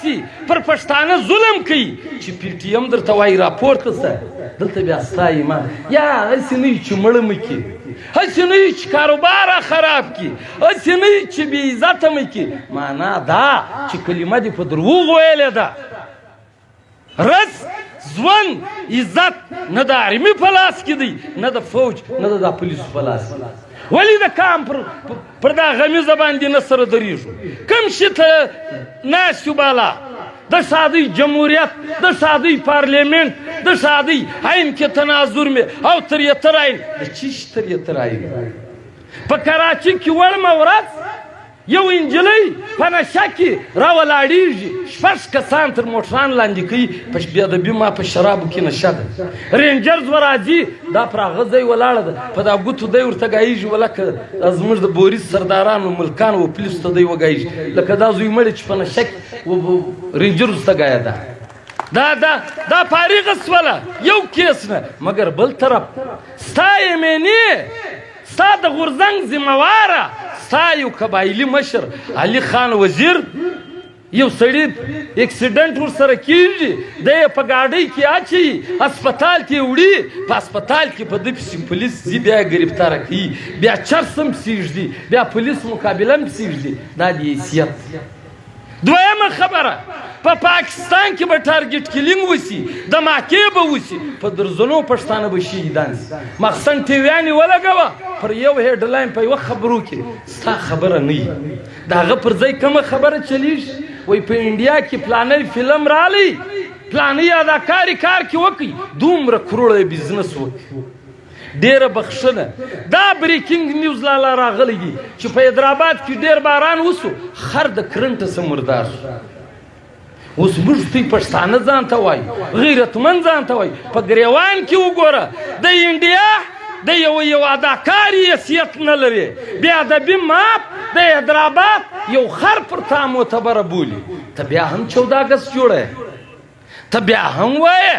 داسې پر پښتانه ظلم کوي چې پی ټي ایم درته وایي راپورته شه دلته بیا ستا ایمان یا هسې نه وي چې مړه مه کړي هسې نه وي چې کاروبار خراب کړي هسې نه وي چې بې عزته مه کړي معنا دا چې کلمه دې په دروغ ویلې ده رس ژوند عزت نه د آرمي په لاس کې دی نه د فوج نه د پولیسو په لاس کې ولې د کام پر دا غمیزه باندې نه سره درېږو کوم شي ته ناست یو بالا د سادی جمهوریت د سادی پارلیمنت د سادی آئین کې تناظر میں او تریتر آئین د چیش تریتر آئین په کراچي کې وړمه ورځ یو انجلۍ په نشه کې راولاړېږي شپږ کسان تر موټران لاندې کوي بې ادبي ما په شرابو کې نشه ده رینجرز وراځي دا پر هغه ځای ولاړه ده په دا ګوتو دی ورته ګایېږي ولکه زموږ د بوریس سردارانو ملکانو و پولیسو ته دی وګایېږي لکه دا زوی مړی چې په نشه کې رینجرز ته ګایه ده دا فارغه سوله یو کیس نه مګر بل طرف ستا یمیني ستا د غورځنګ ذمهواره ستا یو قبایلي مشر علي خان وزیر یو سړي اکسیډنټ ورسره کېږي دی یې په ګاډۍ کې اچوي هسپتال کې وړي په هسپتال کې په ده پسې پولیس ځي بیا یې ګرفتاره کوي بیا چرس هم پسې ږدي بیا پولیس مقابله هم پسې ږدي دا د حیثیت دویمه خبره په پاکستان کې به ټارګټ کلینګ وسي دماکې به وسي په درزنو پښتانه به شهیدان سي مخصن ټیویانې ولګوه پر یو هیډلاین په یوه خبرو کې ستا خبره نه وي د هغه پر ځای کومه خبره چلیږي وایي په انډیا کې فلانی فلم رالی فلانی اداکاري کار کې وکړي دومره کروړه بزنس وکړي ډیره بخښنه دا بریکینګ نیوز لالا راغلی دي چې په حیدرآباد کې ډیر باران وسو خر د کرنټه څه مردار اوس موږ دوی پښتانه ځان ته وایي غیرتمند ځان ته وایي په ګریوان کې وګوره د انډیا د یو اداکار حیثیت نه لري بې ادبي ماپ د حیدرآباد یو خر پر تا معتبره بولي ته بیا هم 14 اګست جوړه ته بیا هم وایې